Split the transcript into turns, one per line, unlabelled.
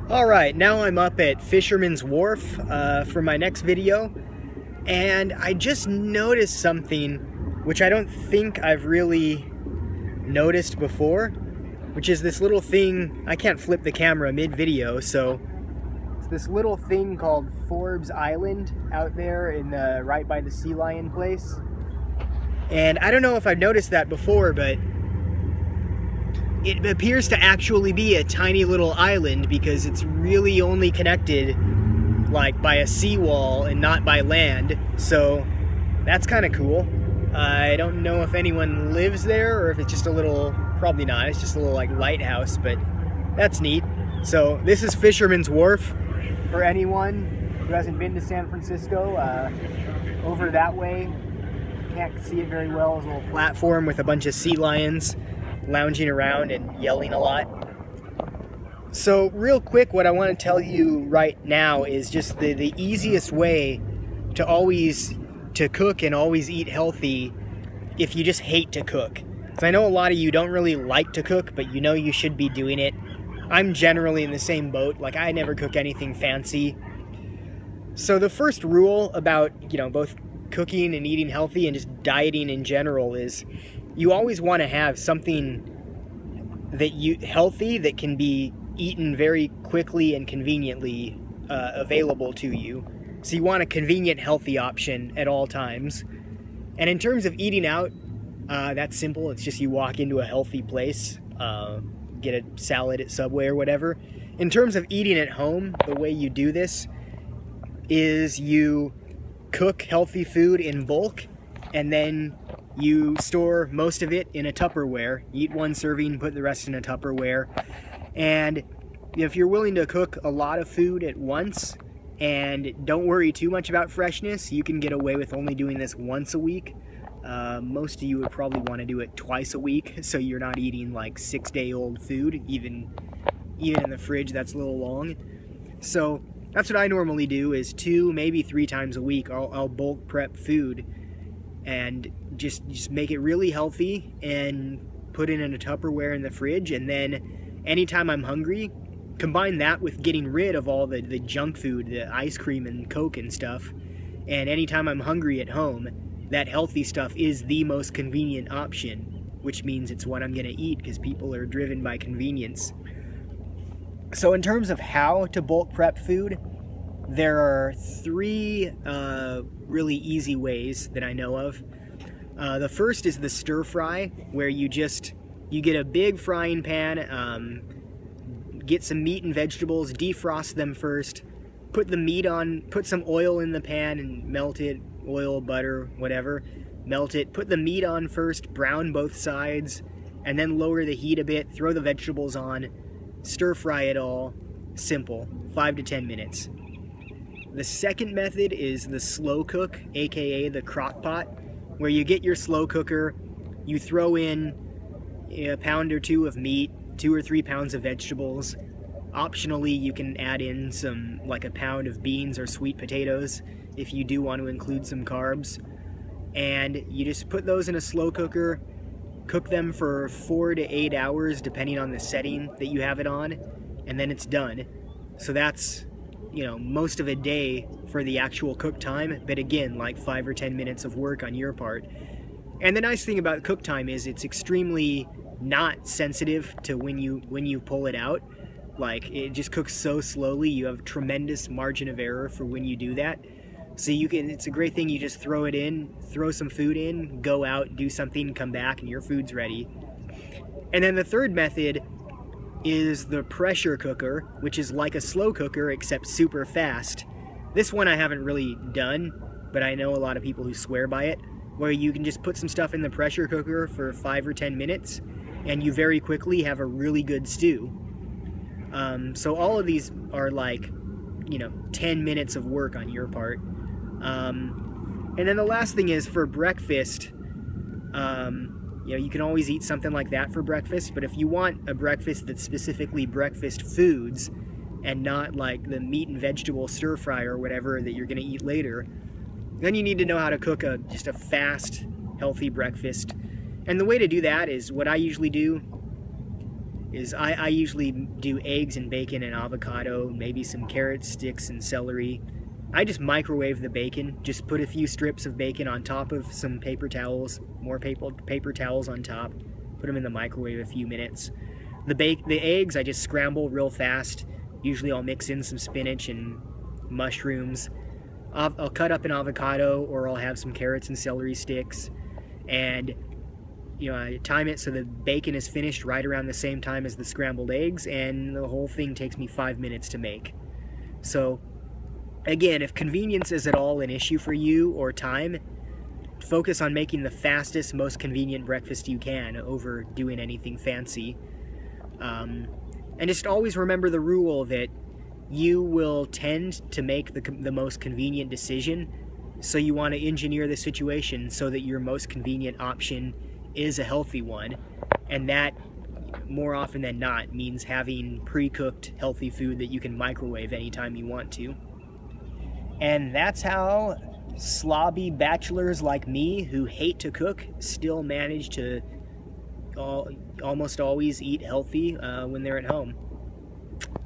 Alright, now I'm up at Fisherman's Wharf for my next video, and I just noticed something which I don't think I've really noticed before, which is this little thing. I can't flip the camera mid-video, so it's this little thing called Forbes Island out there in right by the Sea Lion place. And I don't know if I've noticed that before, but it appears to actually be a tiny little island because it's really only connected like by a seawall and not by land. So that's kind of cool. I don't know if anyone lives there or if it's just a little, probably not, it's just a little like lighthouse, but that's neat. So this is Fisherman's Wharf for anyone who hasn't been to San Francisco. Over that way, can't see it very well, is a little platform with a bunch of sea lions lounging around and yelling a lot. So real quick, what I want to tell you right now is just the easiest way to cook and always eat healthy if you just hate to cook. Because I know a lot of you don't really like to cook, but you know you should be doing it. I'm generally in the same boat. Like, I never cook anything fancy. So the first rule about, both cooking and eating healthy and just dieting in general is you always want to have something healthy that can be eaten very quickly and conveniently available to you. So you want a convenient, healthy option at all times. And in terms of eating out, that's simple. It's just you walk into a healthy place, get a salad at Subway or whatever. In terms of eating at home, the way you do this is you cook healthy food in bulk, and then you store most of it in a Tupperware. Eat one serving, put the rest in a Tupperware. And if you're willing to cook a lot of food at once and don't worry too much about freshness, you can get away with only doing this once a week. Most of you would probably want to do it twice a week, so you're not eating like 6-day-old food. Even in the fridge, that's a little long. So that's what I normally do, is 2, maybe 3 times a week. I'll bulk prep food and just make it really healthy and put it in a Tupperware in the fridge. And then anytime I'm hungry, combine that with getting rid of all the junk food, the ice cream and Coke and stuff. And anytime I'm hungry at home, that healthy stuff is the most convenient option, which means it's what I'm going to eat because people are driven by convenience. So in terms of how to bulk prep food, there are 3 really easy ways that I know of. The first is the stir fry, where you get a big frying pan, get some meat and vegetables, defrost them first, put the meat on, put some oil in the pan and melt it, oil, butter, whatever, melt it, put the meat on first, brown both sides, and then lower the heat a bit, throw the vegetables on, stir fry it all. Simple, 5 to 10 minutes. The second method is the slow cook, aka the crock pot, where you get your slow cooker, you throw in a pound or 2 of meat, 2 or 3 pounds of vegetables. Optionally, you can add in like a pound of beans or sweet potatoes if you do want to include some carbs. And you just put those in a slow cooker, cook them for 4 to 8 hours, depending on the setting that you have it on, and then it's done. So that's, most of a day for the actual cook time, but again, like 5 or 10 minutes of work on your part. And the nice thing about cook time is it's extremely not sensitive to when you pull it out. Like, it just cooks so slowly, you have tremendous margin of error for when you do that. So it's a great thing, you just throw it in, throw some food in, go out, do something, come back, and your food's ready. And then the third method is the pressure cooker, which is like a slow cooker except super fast. This one I haven't really done, but I know a lot of people who swear by it, where you can just put some stuff in the pressure cooker for 5 or 10 minutes, and you very quickly have a really good stew. So all of these are like, 10 minutes of work on your part. And then the last thing is for breakfast. You can always eat something like that for breakfast, but if you want a breakfast that's specifically breakfast foods and not like the meat and vegetable stir fry or whatever that you're going to eat later, then you need to know how to cook just a fast, healthy breakfast. And the way to do that is, what I usually do is I usually do eggs and bacon and avocado, maybe some carrot sticks and celery. I just microwave the bacon, just put a few strips of bacon on top of some paper towels, more paper towels on top, put them in the microwave a few minutes. The eggs I just scramble real fast. Usually I'll mix in some spinach and mushrooms. I'll cut up an avocado, or I'll have some carrots and celery sticks, and I time it so the bacon is finished right around the same time as the scrambled eggs, and the whole thing takes me 5 minutes to make. So again, if convenience is at all an issue for you, or time, focus on making the fastest, most convenient breakfast you can over doing anything fancy. And just always remember the rule that you will tend to make the most convenient decision, so you want to engineer the situation so that your most convenient option is a healthy one, and that more often than not means having pre-cooked healthy food that you can microwave anytime you want to. And that's how slobby bachelors like me who hate to cook still manage to almost always eat healthy when they're at home.